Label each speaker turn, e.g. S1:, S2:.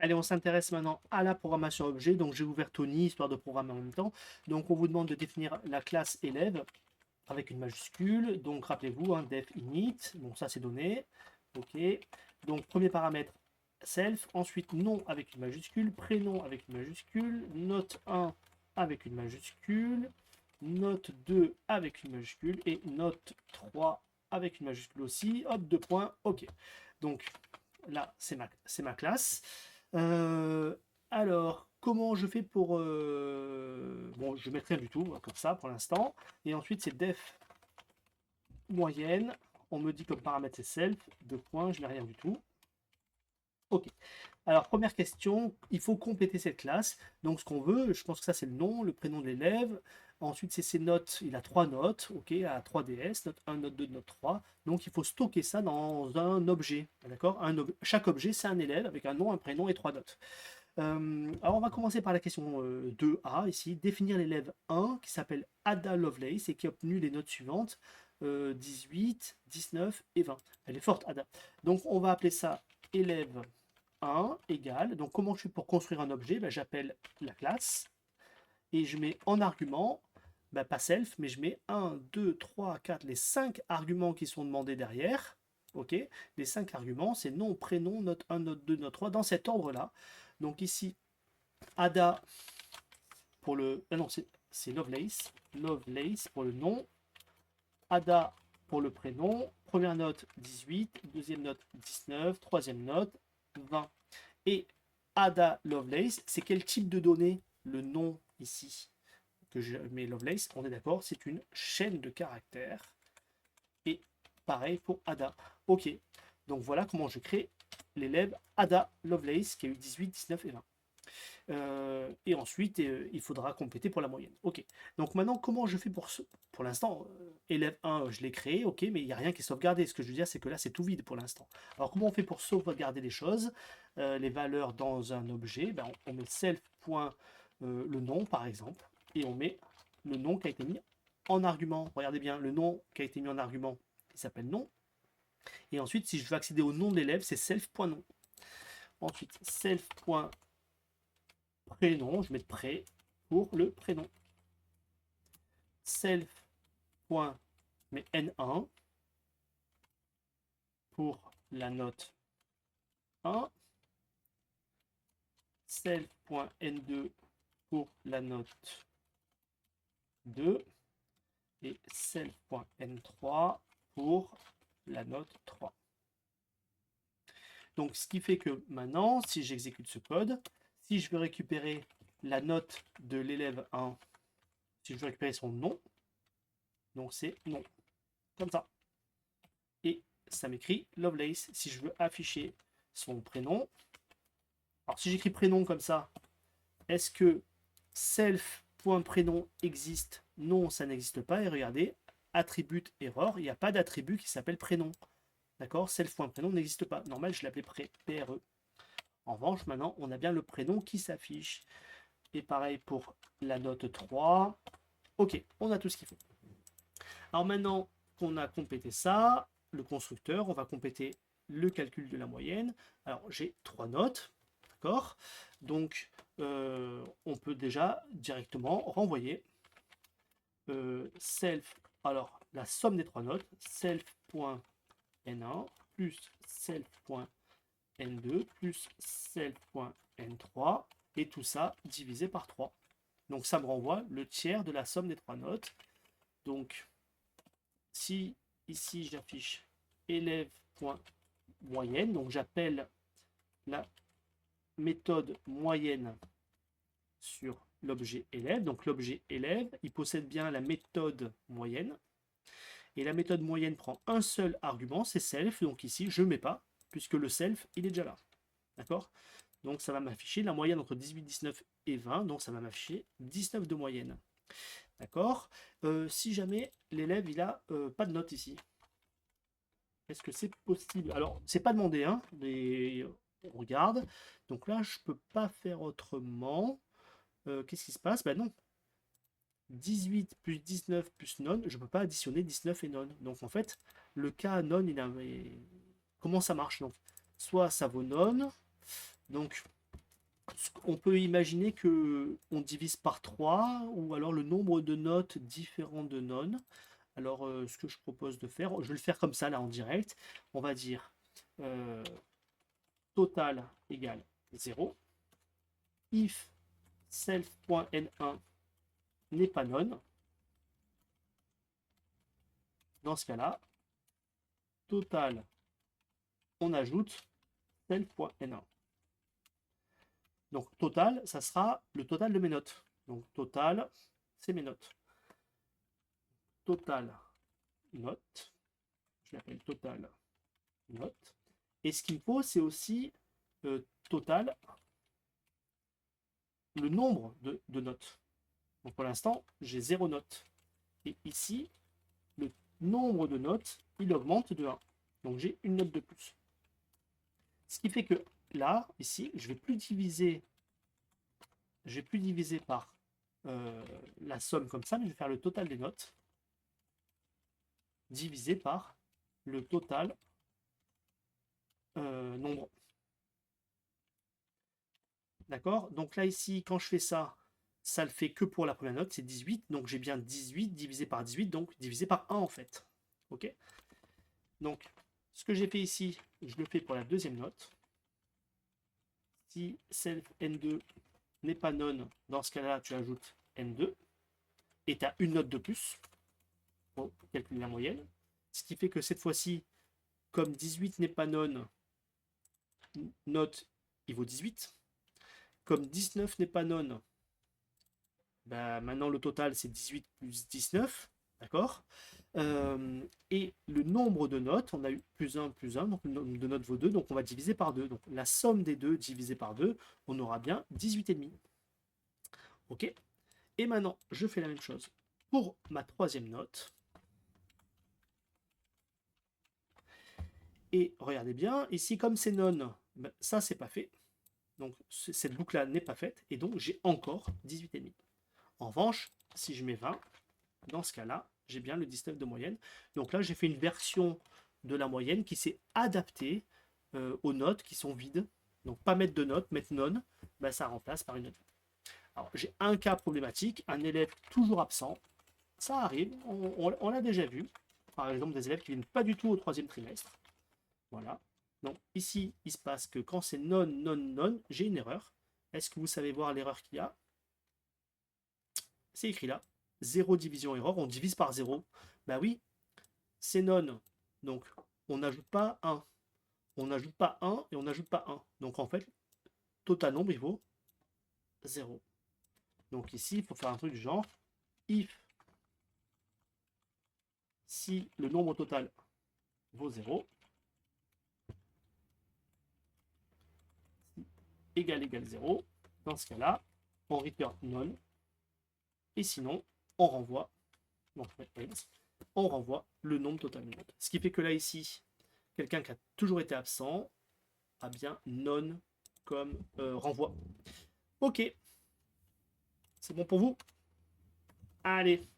S1: Allez, on s'intéresse maintenant à la programmation objet. Donc, j'ai ouvert Tony, histoire de programmer en même temps. Donc, on vous demande de définir la classe élève avec une majuscule. Donc, rappelez-vous, def init. Bon, ça, c'est donné. OK. Donc, premier paramètre, self. Ensuite, nom avec une majuscule. Prénom avec une majuscule. Note 1 avec une majuscule. Note 2 avec une majuscule. Et note 3 avec une majuscule aussi. Hop, 2 points. OK. Donc, là, c'est ma classe. Euh, alors, comment je fais pour... Bon, je mettrai rien du tout, comme ça, pour l'instant. Et ensuite, c'est def moyenne. On me dit comme paramètre, c'est self. 2 points, je n'ai rien du tout. OK. Alors, première question, il faut compléter cette classe. Donc, ce qu'on veut, je pense que ça, c'est le nom, le prénom de l'élève. Ensuite, c'est ses notes. Il a 3 notes, OK, à 3DS, note 1, note 2, note 3. Donc, il faut stocker ça dans un objet. D'accord? Chaque objet, c'est un élève avec un nom, un prénom et 3 notes. Alors, on va commencer par la question 2A ici. Définir l'élève 1 qui s'appelle Ada Lovelace et qui a obtenu les notes suivantes 18, 19 et 20. Elle est forte, Ada. Donc, on va appeler ça élève 1 égale. Donc, comment je fais pour construire un objet? Ben, j'appelle la classe et je mets en argument, ben, pas self, mais je mets 1, 2, 3, 4, les 5 arguments qui sont demandés derrière. Ok, les 5 arguments, c'est nom, prénom, note 1, note 2, note 3, dans cet ordre-là. Donc ici, Ada pour le... non, c'est Lovelace. Lovelace pour le nom. Ada pour le prénom. Première note 18, deuxième note 19, troisième note 20. Et Ada Lovelace, c'est quel type de données? Le nom ici que je mets Lovelace, on est d'accord, c'est une chaîne de caractères. Et pareil pour Ada. Ok, donc voilà comment je crée l'élève Ada Lovelace qui a eu 18, 19 et 20. Et ensuite, il faudra compléter pour la moyenne. Ok. Donc maintenant, comment je fais pour l'instant, élève 1, je l'ai créé, ok, mais il n'y a rien qui est sauvegardé. Ce que je veux dire, c'est que là, c'est tout vide pour l'instant. Alors, comment on fait pour sauvegarder les choses, les valeurs dans un objet? Ben, on met self. Le nom, par exemple, et on met le nom qui a été mis en argument. Regardez bien, le nom qui a été mis en argument, il s'appelle nom. Et ensuite, si je veux accéder au nom de l'élève, c'est self.nom. Ensuite, self.prénom, je mets pré pour le prénom. Self. Mais N1 pour la note 1. Self.N2 pour la note 2. Et self.N3 pour la note 3. Donc, ce qui fait que maintenant, si j'exécute ce code, si je veux récupérer la note de l'élève 1, si je veux récupérer son nom, donc c'est nom, comme ça. Et ça m'écrit Lovelace. Si je veux afficher son prénom, alors si j'écris prénom comme ça, est-ce que self.prénom existe? Non, ça n'existe pas. Et regardez, attribut erreur, il n'y a pas d'attribut qui s'appelle prénom. D'accord? Self.prénom n'existe pas. Normal, je l'appelais PRE. En revanche, maintenant, on a bien le prénom qui s'affiche. Et pareil pour la note 3. Ok, on a tout ce qu'il faut. Alors maintenant qu'on a complété ça, le constructeur, on va compléter le calcul de la moyenne. Alors j'ai 3 notes, d'accord? Donc on peut déjà directement renvoyer self, alors la somme des 3 notes, self.n1 plus self.n2 plus self.n3 et tout ça divisé par 3. Donc ça me renvoie le tiers de la somme des 3 notes. Donc si ici j'affiche élève.moyenne, donc j'appelle la méthode moyenne sur l'objet élève. Donc l'objet élève, il possède bien la méthode moyenne. Et la méthode moyenne prend un seul argument, c'est self. Donc ici, je ne mets pas, puisque le self, il est déjà là. D'accord? Donc ça va m'afficher la moyenne entre 18, 19 et 20. Donc ça va m'afficher 19 de moyenne. D'accord? Si jamais l'élève, il a pas de note ici, est-ce que c'est possible? Alors, c'est pas demandé, hein, mais on regarde. Donc là, je peux pas faire autrement. Qu'est-ce qui se passe? Ben non. 18 plus 19 plus non, je peux pas additionner 19 et non. Donc en fait, le cas non, comment ça marche? Donc, soit ça vaut non. Donc, on peut imaginer que on divise par 3 ou alors le nombre de notes différent de non. Alors, ce que je propose de faire, je vais le faire comme ça, là, en direct. On va dire euh, total égale 0. If self.n1 n'est pas non. Dans ce cas-là, total, on ajoute self.n1. Donc, total, ça sera le total de mes notes. Donc, total, c'est mes notes. Total note, je l'appelle total note. Et ce qu'il me faut, c'est aussi total, le nombre de notes. Donc pour l'instant, j'ai 0 note. Et ici, le nombre de notes, il augmente de 1. Donc j'ai une note de plus. Ce qui fait que là, ici, je ne vais plus diviser par la somme comme ça, mais je vais faire le total des notes divisé par le total nombre. D'accord? Donc là, ici, quand je fais ça, ça le fait que pour la première note, c'est 18. Donc j'ai bien 18 divisé par 18, donc divisé par 1 en fait. Ok? Donc, ce que j'ai fait ici, je le fais pour la deuxième note. Si self n2 n'est pas non, dans ce cas-là, tu ajoutes n2. Et tu as une note de plus pour calculer la moyenne. Ce qui fait que cette fois-ci, comme 18 n'est pas non, note, il vaut 18. Comme 19 n'est pas non, bah, maintenant le total c'est 18 plus 19. D'accord? Et le nombre de notes, on a eu plus 1, donc le nombre de notes vaut 2, donc on va diviser par 2. Donc la somme des deux divisé par 2, on aura bien 18,5. Ok? Et maintenant, je fais la même chose pour ma troisième note. Et regardez bien, ici comme c'est non, ben, ça c'est pas fait. Donc cette boucle-là n'est pas faite, et donc j'ai encore 18,5. En revanche, si je mets 20, dans ce cas-là, j'ai bien le 19 de moyenne. Donc là, j'ai fait une version de la moyenne qui s'est adaptée aux notes qui sont vides. Donc pas mettre de notes, mettre non, ben, ça remplace par une note. Alors j'ai un cas problématique, un élève toujours absent. Ça arrive, on l'a déjà vu. Par exemple, des élèves qui viennent pas du tout au troisième trimestre. Voilà. Donc ici, il se passe que quand c'est non, non, non, j'ai une erreur. Est-ce que vous savez voir l'erreur qu'il y a? C'est écrit là. 0 division erreur, on divise par 0. Bah oui, c'est non. Donc, on n'ajoute pas 1. On n'ajoute pas 1 et on n'ajoute pas 1. Donc, en fait, total nombre, il vaut 0. Donc ici, il faut faire un truc du genre if si le nombre total vaut 0, égale 0, dans ce cas-là, on return non. Et sinon, on renvoie, on renvoie le nombre total de notes. Ce qui fait que là, ici, quelqu'un qui a toujours été absent a bien non comme renvoi. Ok, c'est bon pour vous? Allez,